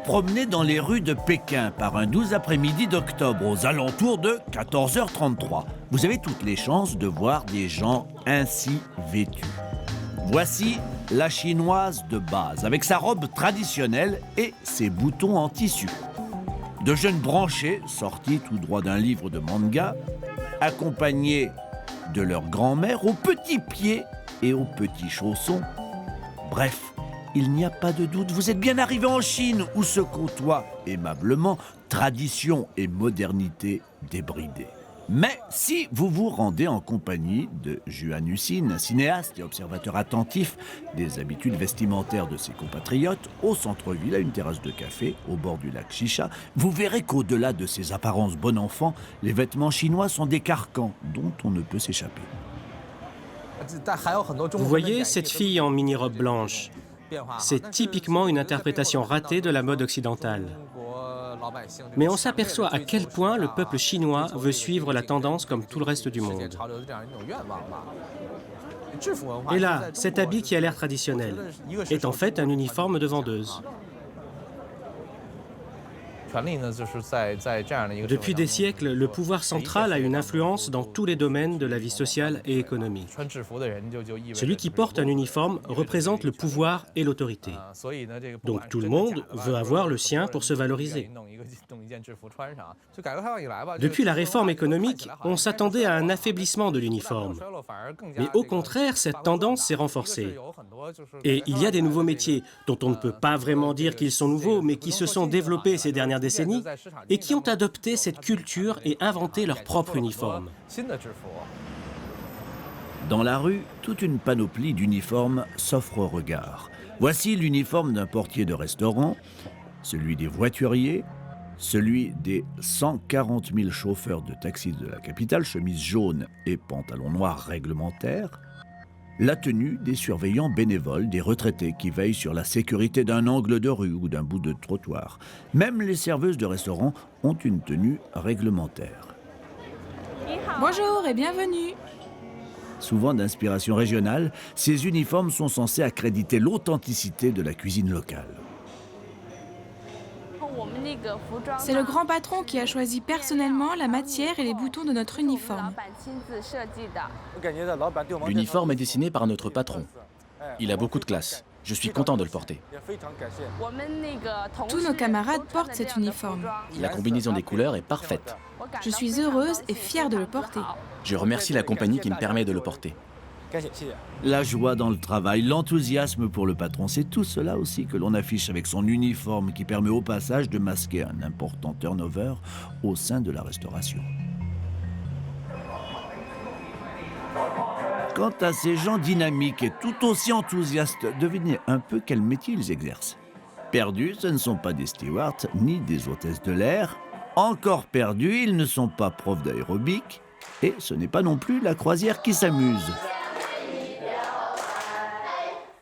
promenez dans les rues de Pékin par un 12 après-midi d'octobre aux alentours de 14h33, vous avez toutes les chances de voir des gens ainsi vêtus. Voici la chinoise de base, avec sa robe traditionnelle et ses boutons en tissu. De jeunes branchés, sortis tout droit d'un livre de manga, accompagnés de leur grand-mère aux petits pieds et aux petits chaussons. Bref, il n'y a pas de doute, vous êtes bien arrivé en Chine où se côtoient aimablement tradition et modernité débridées. Mais si vous vous rendez en compagnie de Juan Husin, cinéaste et observateur attentif des habitudes vestimentaires de ses compatriotes, au centre-ville, à une terrasse de café, au bord du lac Chicha, vous verrez qu'au-delà de ces apparences bon enfant, les vêtements chinois sont des carcans dont on ne peut s'échapper. Vous voyez cette fille en mini-robe blanche? C'est typiquement une interprétation ratée de la mode occidentale. Mais on s'aperçoit à quel point le peuple chinois veut suivre la tendance comme tout le reste du monde. Et là, cet habit qui a l'air traditionnel est en fait un uniforme de vendeuse. Depuis des siècles, le pouvoir central a une influence dans tous les domaines de la vie sociale et économique. Celui qui porte un uniforme représente le pouvoir et l'autorité. Donc tout le monde veut avoir le sien pour se valoriser. Depuis la réforme économique, on s'attendait à un affaiblissement de l'uniforme. Mais au contraire, cette tendance s'est renforcée. Et il y a des nouveaux métiers dont on ne peut pas vraiment dire qu'ils sont nouveaux, mais qui se sont développés ces dernières décennies et qui ont adopté cette culture et inventé leur propre uniforme. Dans la rue, toute une panoplie d'uniformes s'offre au regard. Voici l'uniforme d'un portier de restaurant, celui des voituriers, celui des 140 000 chauffeurs de taxi de la capitale, chemise jaune et pantalon noir réglementaire, la tenue des surveillants bénévoles, des retraités qui veillent sur la sécurité d'un angle de rue ou d'un bout de trottoir. Même les serveuses de restaurant ont une tenue réglementaire. Bonjour et bienvenue. Souvent d'inspiration régionale, ces uniformes sont censés accréditer l'authenticité de la cuisine locale. C'est le grand patron qui a choisi personnellement la matière et les boutons de notre uniforme. L'uniforme est dessiné par notre patron. Il a beaucoup de classe. Je suis content de le porter. Tous nos camarades portent cet uniforme. La combinaison des couleurs est parfaite. Je suis heureuse et fière de le porter. Je remercie la compagnie qui me permet de le porter. La joie dans le travail, l'enthousiasme pour le patron, c'est tout cela aussi que l'on affiche avec son uniforme qui permet au passage de masquer un important turnover au sein de la restauration. Quant à ces gens dynamiques et tout aussi enthousiastes, devinez un peu quel métier ils exercent. Perdus, ce ne sont pas des stewards ni des hôtesses de l'air. Encore perdus, ils ne sont pas profs d'aérobic. Et ce n'est pas non plus la croisière qui s'amuse.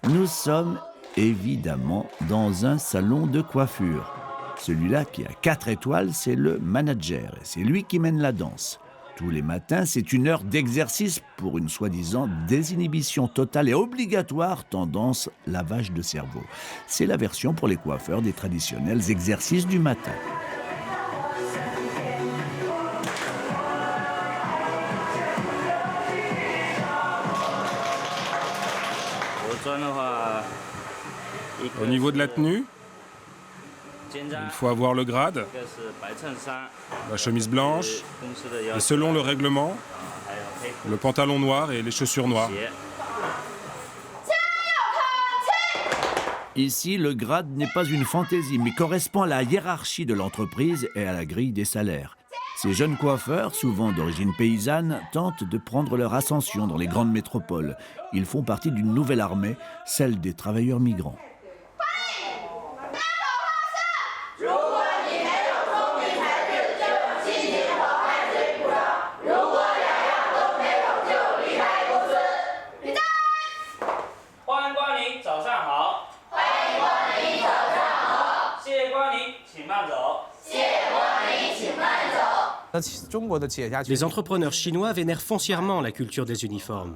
Nous sommes évidemment dans un salon de coiffure. Celui-là qui a 4 étoiles, c'est le manager et c'est lui qui mène la danse. Tous les matins, c'est une heure d'exercice pour une soi-disant désinhibition totale et obligatoire tendance lavage de cerveau. C'est la version pour les coiffeurs des traditionnels exercices du matin. Au niveau de la tenue, il faut avoir le grade, la chemise blanche, et selon le règlement, le pantalon noir et les chaussures noires. Ici, le grade n'est pas une fantaisie, mais correspond à la hiérarchie de l'entreprise et à la grille des salaires. Ces jeunes coiffeurs, souvent d'origine paysanne, tentent de prendre leur ascension dans les grandes métropoles. Ils font partie d'une nouvelle armée, celle des travailleurs migrants. Les entrepreneurs chinois vénèrent foncièrement la culture des uniformes.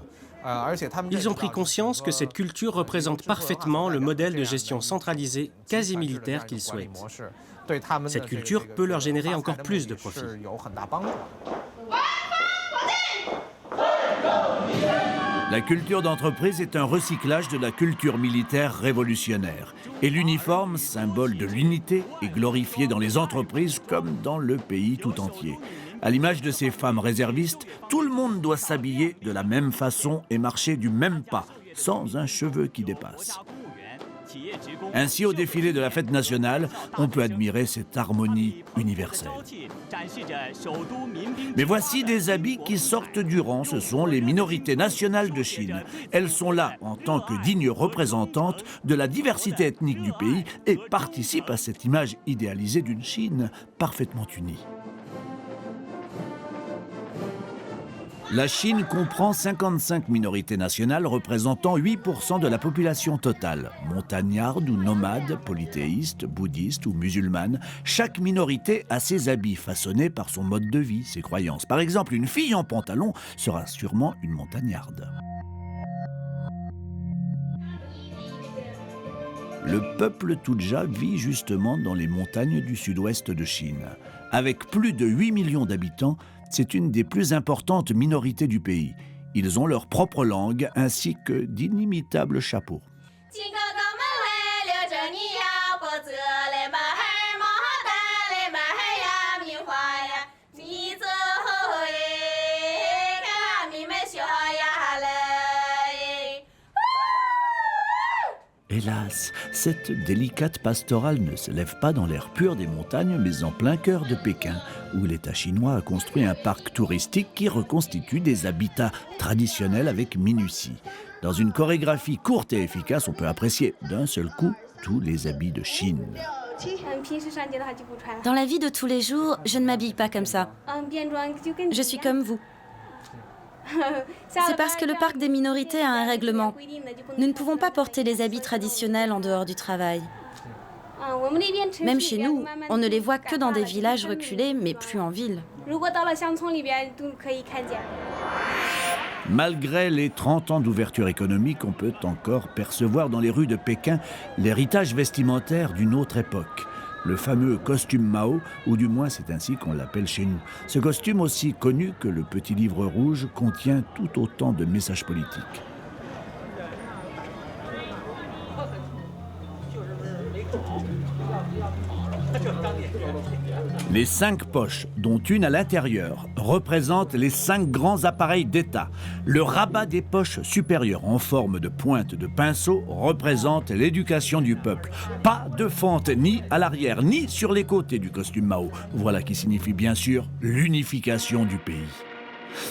Ils ont pris conscience que cette culture représente parfaitement le modèle de gestion centralisée, quasi militaire qu'ils souhaitent. Cette culture peut leur générer encore plus de profits. La culture d'entreprise est un recyclage de la culture militaire révolutionnaire. Et l'uniforme, symbole de l'unité, est glorifié dans les entreprises comme dans le pays tout entier. À l'image de ces femmes réservistes, tout le monde doit s'habiller de la même façon et marcher du même pas, sans un cheveu qui dépasse. Ainsi, au défilé de la fête nationale, on peut admirer cette harmonie universelle. Mais voici des habits qui sortent du rang, ce sont les minorités nationales de Chine. Elles sont là en tant que dignes représentantes de la diversité ethnique du pays et participent à cette image idéalisée d'une Chine parfaitement unie. La Chine comprend 55 minorités nationales représentant 8% de la population totale. Montagnardes ou nomades, polythéistes, bouddhistes ou musulmanes, chaque minorité a ses habits façonnés par son mode de vie, ses croyances. Par exemple, une fille en pantalon sera sûrement une montagnarde. Le peuple Toudja vit justement dans les montagnes du sud-ouest de Chine. Avec plus de 8 millions d'habitants, c'est une des plus importantes minorités du pays. Ils ont leur propre langue ainsi que d'inimitables chapeaux. Hélas, cette délicate pastorale ne s'élève pas dans l'air pur des montagnes, mais en plein cœur de Pékin, où l'État chinois a construit un parc touristique qui reconstitue des habitats traditionnels avec minutie. Dans une chorégraphie courte et efficace, on peut apprécier d'un seul coup tous les habits de Chine. Dans la vie de tous les jours, je ne m'habille pas comme ça. Je suis comme vous. C'est parce que le parc des minorités a un règlement. Nous ne pouvons pas porter les habits traditionnels en dehors du travail. Même chez nous, on ne les voit que dans des villages reculés, mais plus en ville. Malgré les 30 ans d'ouverture économique, on peut encore percevoir dans les rues de Pékin l'héritage vestimentaire d'une autre époque. Le fameux costume Mao, ou du moins c'est ainsi qu'on l'appelle chez nous. Ce costume, aussi connu que le petit livre rouge, contient tout autant de messages politiques. Les 5 poches, dont une à l'intérieur, représentent les 5 grands appareils d'État. Le rabat des poches supérieures en forme de pointe de pinceau représente l'éducation du peuple. Pas de fente ni à l'arrière ni sur les côtés du costume Mao. Voilà qui signifie bien sûr l'unification du pays.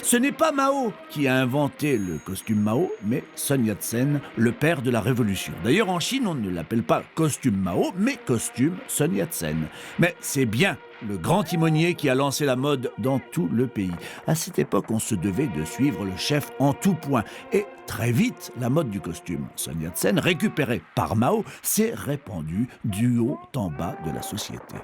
Ce n'est pas Mao qui a inventé le costume Mao, mais Sun Yat-sen, le père de la Révolution. D'ailleurs, en Chine, on ne l'appelle pas costume Mao, mais costume Sun Yat-sen. Mais c'est bien le grand timonier qui a lancé la mode dans tout le pays. À cette époque, on se devait de suivre le chef en tout point. Et très vite, la mode du costume Sun Yat-sen, récupérée par Mao, s'est répandue du haut en bas de la société.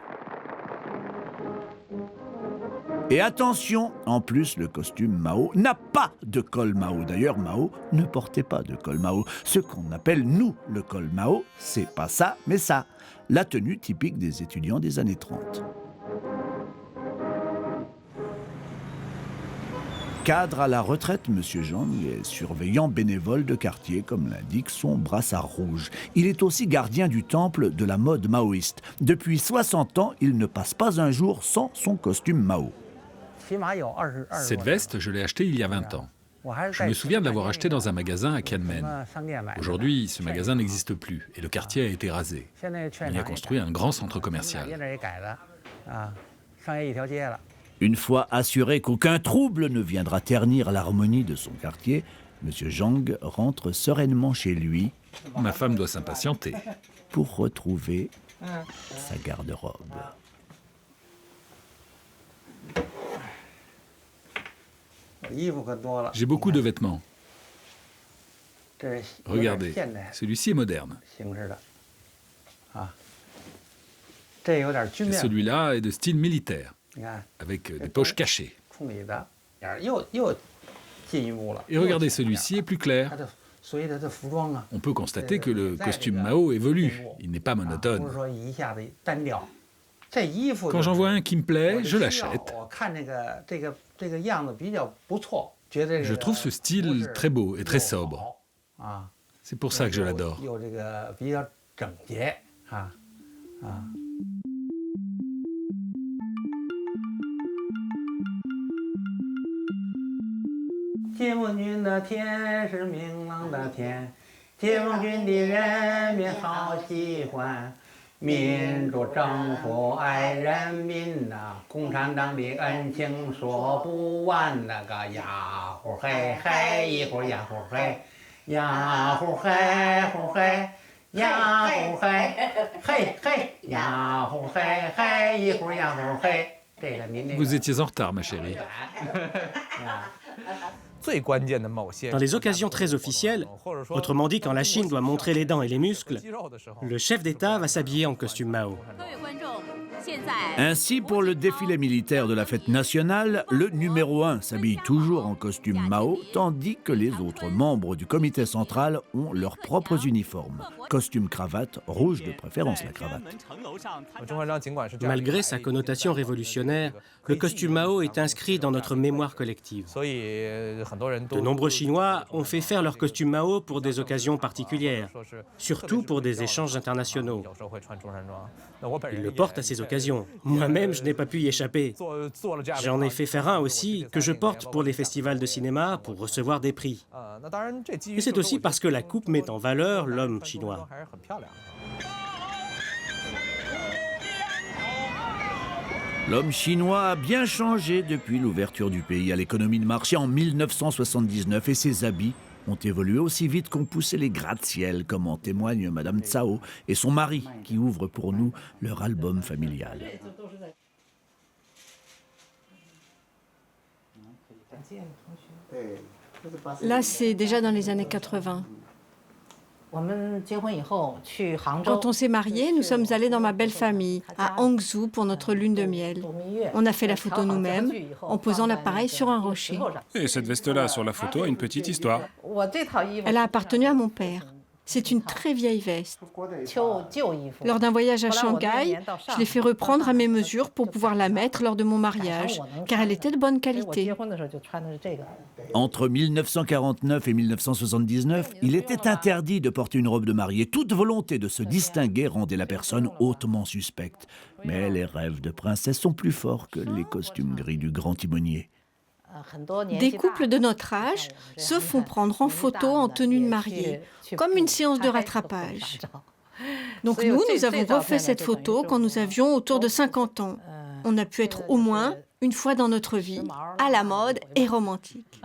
Et attention, en plus, le costume Mao n'a pas de col Mao. D'ailleurs, Mao ne portait pas de col Mao. Ce qu'on appelle, nous, le col Mao, c'est pas ça, mais ça. La tenue typique des étudiants des années 30. Cadre à la retraite, M. Zhang est surveillant bénévole de quartier, comme l'indique son brassard rouge. Il est aussi gardien du temple de la mode maoïste. Depuis 60 ans, il ne passe pas un jour sans son costume Mao. Cette veste, je l'ai achetée il y a 20 ans. Je me souviens de l'avoir achetée dans un magasin à Kinmen. Aujourd'hui, ce magasin n'existe plus et le quartier a été rasé. On y a construit un grand centre commercial. Une fois assuré qu'aucun trouble ne viendra ternir l'harmonie de son quartier, M. Zhang rentre sereinement chez lui. Ma femme doit s'impatienter. Pour retrouver sa garde-robe. J'ai beaucoup de vêtements. Regardez, celui-ci est moderne. Et celui-là est de style militaire, avec des poches cachées. Et regardez, celui-ci est plus clair. On peut constater que le costume Mao évolue, il n'est pas monotone. Quand j'en vois un qui me plaît, je l'achète. Je trouve ce style très beau et très sobre. C'est pour ça que je l'adore. Vous étiez en retard, ma chérie. Dans les occasions très officielles, autrement dit quand la Chine doit montrer les dents et les muscles, le chef d'État va s'habiller en costume Mao. Ainsi, pour le défilé militaire de la fête nationale, le numéro 1 s'habille toujours en costume Mao, tandis que les autres membres du comité central ont leurs propres uniformes. Costume cravate, rouge de préférence la cravate. Malgré sa connotation révolutionnaire, le costume Mao est inscrit dans notre mémoire collective. De nombreux Chinois ont fait faire leur costume Mao pour des occasions particulières, surtout pour des échanges internationaux. Ils le portent à ces occasions. Moi-même, je n'ai pas pu y échapper. J'en ai fait faire un aussi que je porte pour les festivals de cinéma pour recevoir des prix. Et c'est aussi parce que la coupe met en valeur l'homme chinois. L'homme chinois a bien changé depuis l'ouverture du pays à l'économie de marché en 1979 et ses habits ont évolué aussi vite qu'ont poussé les gratte-ciel, comme en témoigne Madame Tsao et son mari, qui ouvrent pour nous leur album familial. Là, c'est déjà dans les années 80. Quand on s'est mariés, nous sommes allés dans ma belle famille, à Hangzhou, pour notre lune de miel. On a fait la photo nous-mêmes, en posant l'appareil sur un rocher. Et cette veste-là sur la photo a une petite histoire. Elle a appartenu à mon père. C'est une très vieille veste. Lors d'un voyage à Shanghai, je l'ai fait reprendre à mes mesures pour pouvoir la mettre lors de mon mariage, car elle était de bonne qualité. Entre 1949 et 1979, il était interdit de porter une robe de mariée. Toute volonté de se distinguer rendait la personne hautement suspecte. Mais les rêves de princesse sont plus forts que les costumes gris du grand timonier. Des couples de notre âge se font prendre en photo en tenue de mariée, comme une séance de rattrapage. Donc nous avons refait cette photo quand nous avions autour de 50 ans. On a pu être au moins une fois dans notre vie à la mode et romantique.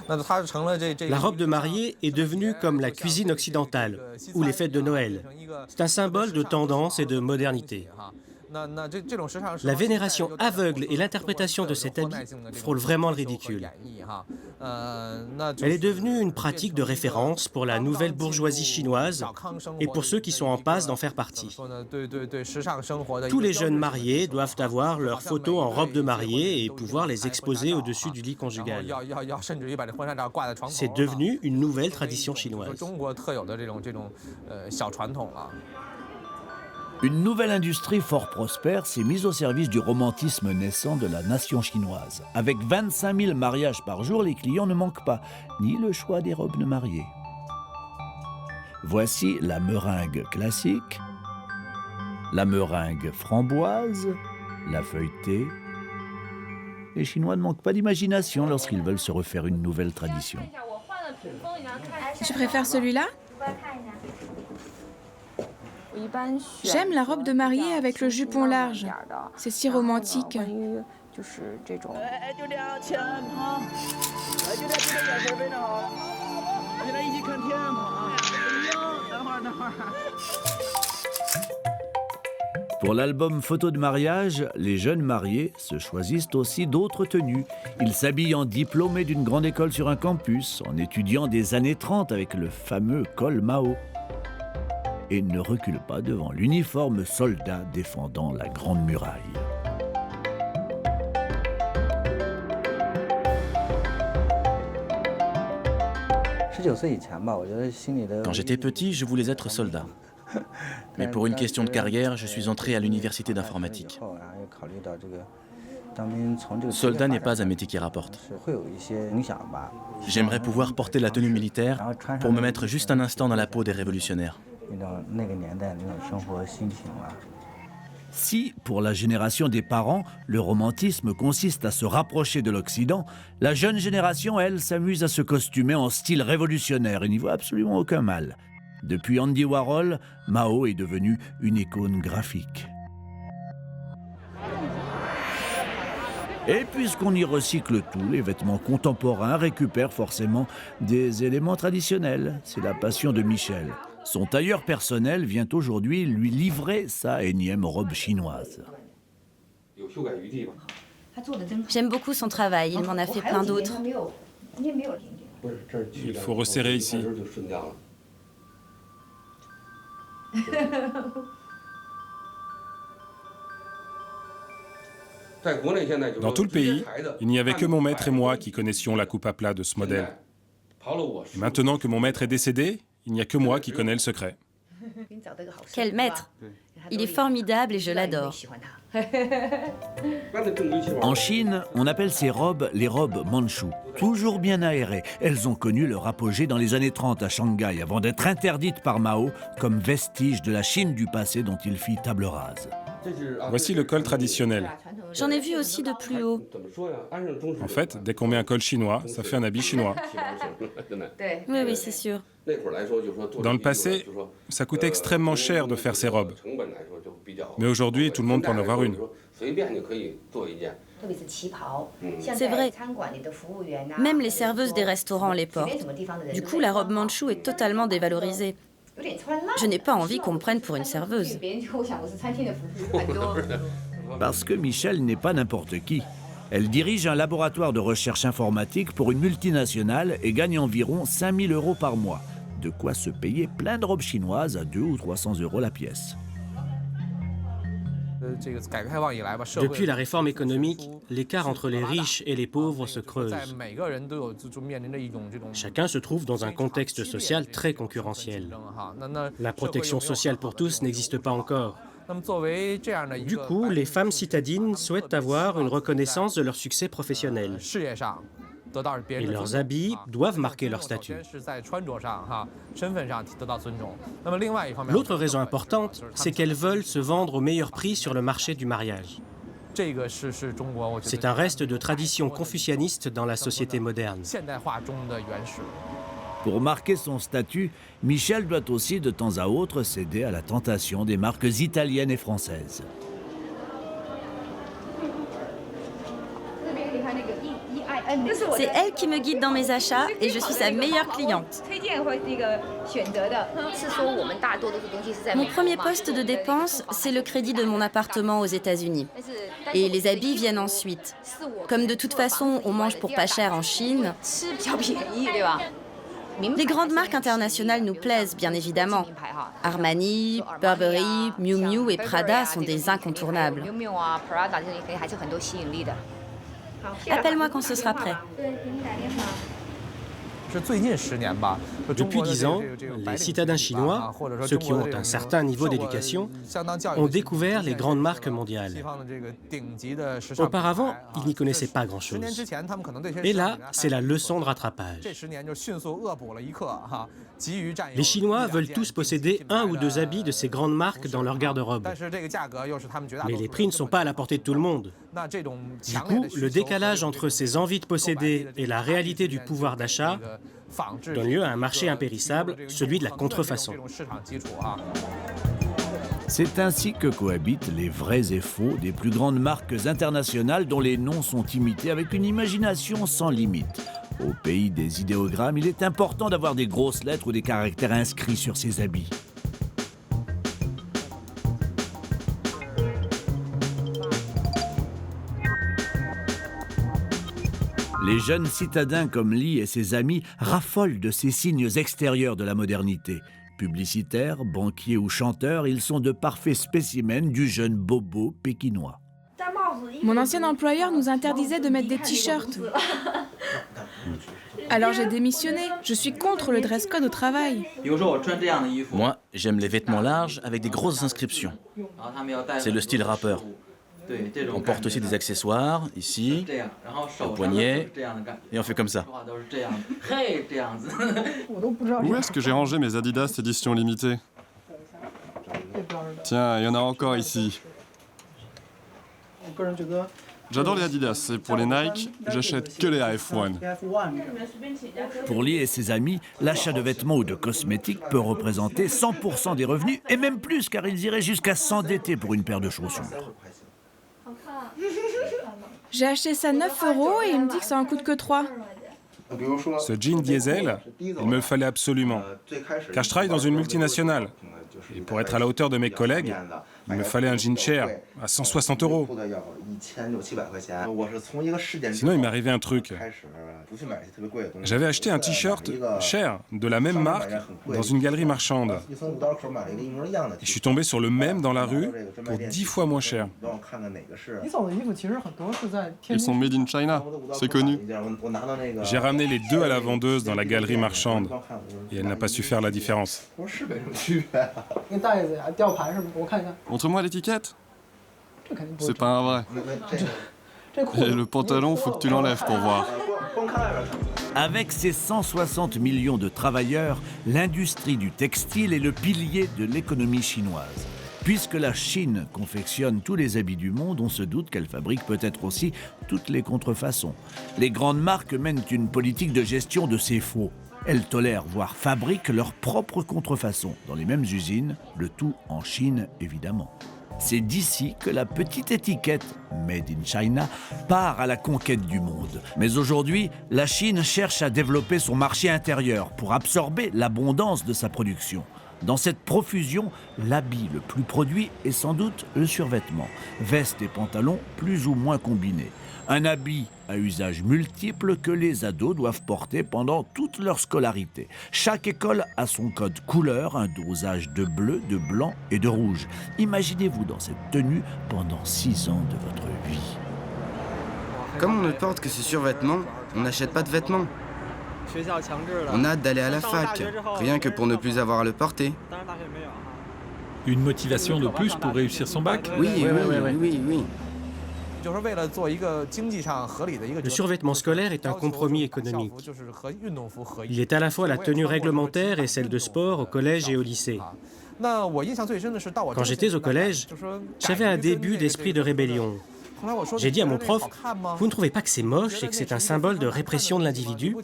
La robe de mariée est devenue comme la cuisine occidentale ou les fêtes de Noël. C'est un symbole de tendance et de modernité. La vénération aveugle et l'interprétation de cet habit frôlent vraiment le ridicule. Elle est devenue une pratique de référence pour la nouvelle bourgeoisie chinoise et pour ceux qui sont en passe d'en faire partie. Tous les jeunes mariés doivent avoir leurs photos en robe de mariée et pouvoir les exposer au-dessus du lit conjugal. C'est devenu une nouvelle tradition chinoise. Une nouvelle industrie fort prospère s'est mise au service du romantisme naissant de la nation chinoise. Avec 25 000 mariages par jour, les clients ne manquent pas, ni le choix des robes de mariée. Voici la meringue classique, la meringue framboise, la feuilletée. Les Chinois ne manquent pas d'imagination lorsqu'ils veulent se refaire une nouvelle tradition. Je préfère celui-là. J'aime la robe de mariée avec le jupon large. C'est si romantique. Pour l'album photo de mariage, les jeunes mariés se choisissent aussi d'autres tenues. Ils s'habillent en diplômés d'une grande école sur un campus, en étudiant des années 30 avec le fameux col Mao. et ne reculent pas devant l'uniforme soldat défendant la Grande Muraille. Quand j'étais petit, je voulais être soldat. Mais pour une question de carrière, je suis entré à l'université d'informatique. Soldat n'est pas un métier qui rapporte. J'aimerais pouvoir porter la tenue militaire pour me mettre juste un instant dans la peau des révolutionnaires. Si, pour la génération des parents, le romantisme consiste à se rapprocher de l'Occident, la jeune génération, elle, s'amuse à se costumer en style révolutionnaire et n'y voit absolument aucun mal. Depuis Andy Warhol, Mao est devenu une icône graphique. Et puisqu'on y recycle tout, les vêtements contemporains récupèrent forcément des éléments traditionnels. C'est la passion de Michel. Son tailleur personnel vient aujourd'hui lui livrer sa énième robe chinoise. J'aime beaucoup son travail, il m'en a fait plein d'autres. Il faut resserrer ici. Dans tout le pays, il n'y avait que mon maître et moi qui connaissions la coupe à plat de ce modèle. Maintenant que mon maître est décédé, il n'y a que moi qui connais le secret. Quel maître! Il est formidable et je l'adore. En Chine, on appelle ces robes les robes mandchoues, toujours bien aérées. Elles ont connu leur apogée dans les années 30 à Shanghai, avant d'être interdites par Mao comme vestige de la Chine du passé dont il fit table rase. Voici le col traditionnel. J'en ai vu aussi de plus haut. En fait, dès qu'on met un col chinois, ça fait un habit chinois. Oui, c'est sûr. Dans le passé, ça coûtait extrêmement cher de faire ces robes. Mais aujourd'hui, tout le monde peut en avoir une. C'est vrai. Même les serveuses des restaurants les portent. Du coup, la robe mandchoue est totalement dévalorisée. Je n'ai pas envie qu'on me prenne pour une serveuse. Parce que Michel n'est pas n'importe qui. Elle dirige un laboratoire de recherche informatique pour une multinationale et gagne environ 5 000 € par mois. De quoi se payer plein de robes chinoises à 200 ou 300 € la pièce. Depuis la réforme économique, l'écart entre les riches et les pauvres se creuse. Chacun se trouve dans un contexte social très concurrentiel. La protection sociale pour tous n'existe pas encore. Du coup, les femmes citadines souhaitent avoir une reconnaissance de leur succès professionnel. Et leurs habits doivent marquer leur statut. L'autre raison importante, c'est qu'elles veulent se vendre au meilleur prix sur le marché du mariage. C'est un reste de tradition confucianiste dans la société moderne. Pour marquer son statut, Michel doit aussi de temps à autre céder à la tentation des marques italiennes et françaises. C'est elle qui me guide dans mes achats et je suis sa meilleure cliente. Mon premier poste de dépense, c'est le crédit de mon appartement aux États-Unis. Et les habits viennent ensuite. Comme de toute façon, on mange pour pas cher en Chine. Les grandes marques internationales nous plaisent, bien évidemment. Armani, Burberry, Miu Miu et Prada sont des incontournables. Appelle-moi quand ce sera prêt. Depuis 10 ans, les citadins chinois, ceux qui ont un certain niveau d'éducation, ont découvert les grandes marques mondiales. Auparavant, ils n'y connaissaient pas grand-chose. Et là, c'est la leçon de rattrapage. Les Chinois veulent tous posséder un ou deux habits de ces grandes marques dans leur garde-robe. Mais les prix ne sont pas à la portée de tout le monde. Du coup, le décalage entre ces envies de posséder et la réalité du pouvoir d'achat donne lieu à un marché impérissable, celui de la contrefaçon. C'est ainsi que cohabitent les vrais et faux des plus grandes marques internationales dont les noms sont imités avec une imagination sans limite. Au pays des idéogrammes, il est important d'avoir des grosses lettres ou des caractères inscrits sur ses habits. Les jeunes citadins comme Li et ses amis raffolent de ces signes extérieurs de la modernité. Publicitaires, banquiers ou chanteurs, ils sont de parfaits spécimens du jeune bobo pékinois. Mon ancien employeur nous interdisait de mettre des t-shirts. Alors j'ai démissionné. Je suis contre le dress code au travail. Moi, j'aime les vêtements larges avec des grosses inscriptions. C'est le style rappeur. On porte aussi des accessoires, ici, au poignet, et on fait comme ça. Où est-ce que j'ai rangé mes Adidas édition limitée? Tiens, il y en a encore ici. J'adore les Adidas, et pour les Nike, j'achète que les AF1. Pour Lee et ses amis, l'achat de vêtements ou de cosmétiques peut représenter 100% des revenus, et même plus, car ils iraient jusqu'à s'endetter pour une paire de chaussures. J'ai acheté ça 9 € et il me dit que ça en coûte que 3. Ce jean diesel, il me le fallait absolument, car je travaille dans une multinationale. Et pour être à la hauteur de mes collègues, il me fallait un jean cher, à 160 €. Sinon, il m'est arrivé un truc. J'avais acheté un t-shirt cher, de la même marque, dans une galerie marchande. Et je suis tombé sur le même dans la rue pour 10 fois moins cher. Ils sont made in China, c'est connu. J'ai ramené les deux à la vendeuse dans la galerie marchande. Et elle n'a pas su faire la différence. Montre-moi l'étiquette. C'est pas un vrai. Et le pantalon, faut que tu l'enlèves pour voir. Avec ses 160 millions de travailleurs, l'industrie du textile est le pilier de l'économie chinoise. Puisque la Chine confectionne tous les habits du monde, on se doute qu'elle fabrique peut-être aussi toutes les contrefaçons. Les grandes marques mènent une politique de gestion de ces faux. Elles tolèrent, voire fabriquent leurs propres contrefaçons dans les mêmes usines, le tout en Chine évidemment. C'est d'ici que la petite étiquette « Made in China » part à la conquête du monde. Mais aujourd'hui, la Chine cherche à développer son marché intérieur pour absorber l'abondance de sa production. Dans cette profusion, l'habit le plus produit est sans doute le survêtement. Vestes et pantalons plus ou moins combinés. Un habit à usage multiple que les ados doivent porter pendant toute leur scolarité. Chaque école a son code couleur, un dosage de bleu, de blanc et de rouge. Imaginez-vous dans cette tenue pendant 6 ans de votre vie. Comme on ne porte que ce survêtement, on n'achète pas de vêtements. On a hâte d'aller à la fac, rien que pour ne plus avoir à le porter. Une motivation de plus pour réussir son bac? Oui. Le survêtement scolaire est un compromis économique. Il est à la fois la tenue réglementaire et celle de sport au collège et au lycée. Quand j'étais au collège, j'avais un début d'esprit de rébellion. J'ai dit à mon prof, « Vous ne trouvez pas que c'est moche et que c'est un symbole de répression de l'individu ?»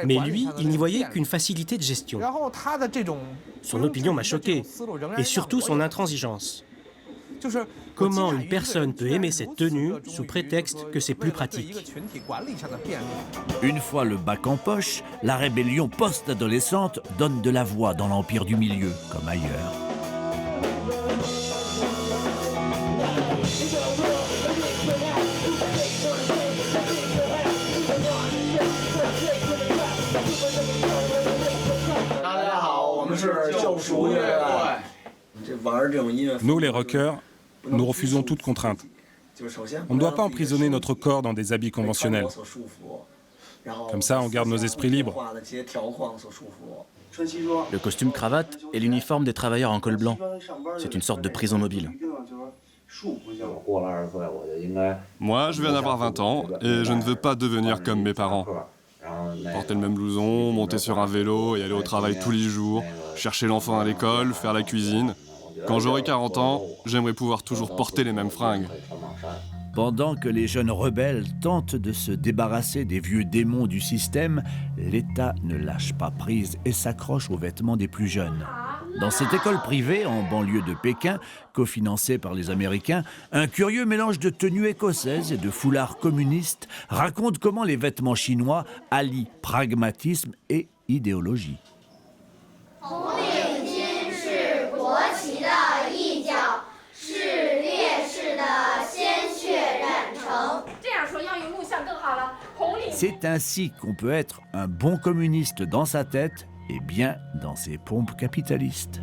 Mais lui, il n'y voyait qu'une facilité de gestion. Son opinion m'a choqué, et surtout son intransigeance. Comment une personne peut aimer cette tenue sous prétexte que c'est plus pratique? Une fois le bac en poche, la rébellion post-adolescente donne de la voix dans l'empire du milieu, comme ailleurs. Nous, les rockers, nous refusons toute contrainte. On ne doit pas emprisonner notre corps dans des habits conventionnels. Comme ça, on garde nos esprits libres. Le costume cravate est l'uniforme des travailleurs en col blanc. C'est une sorte de prison mobile. Moi, je viens d'avoir 20 ans et je ne veux pas devenir comme mes parents. Porter le même blouson, monter sur un vélo et aller au travail tous les jours, chercher l'enfant à l'école, faire la cuisine. Quand j'aurai 40 ans, j'aimerais pouvoir toujours porter les mêmes fringues. Pendant que les jeunes rebelles tentent de se débarrasser des vieux démons du système, l'État ne lâche pas prise et s'accroche aux vêtements des plus jeunes. Dans cette école privée, en banlieue de Pékin, cofinancée par les Américains, un curieux mélange de tenues écossaises et de foulards communistes raconte comment les vêtements chinois allient pragmatisme et idéologie. C'est ainsi qu'on peut être un bon communiste dans sa tête et bien dans ces pompes capitalistes.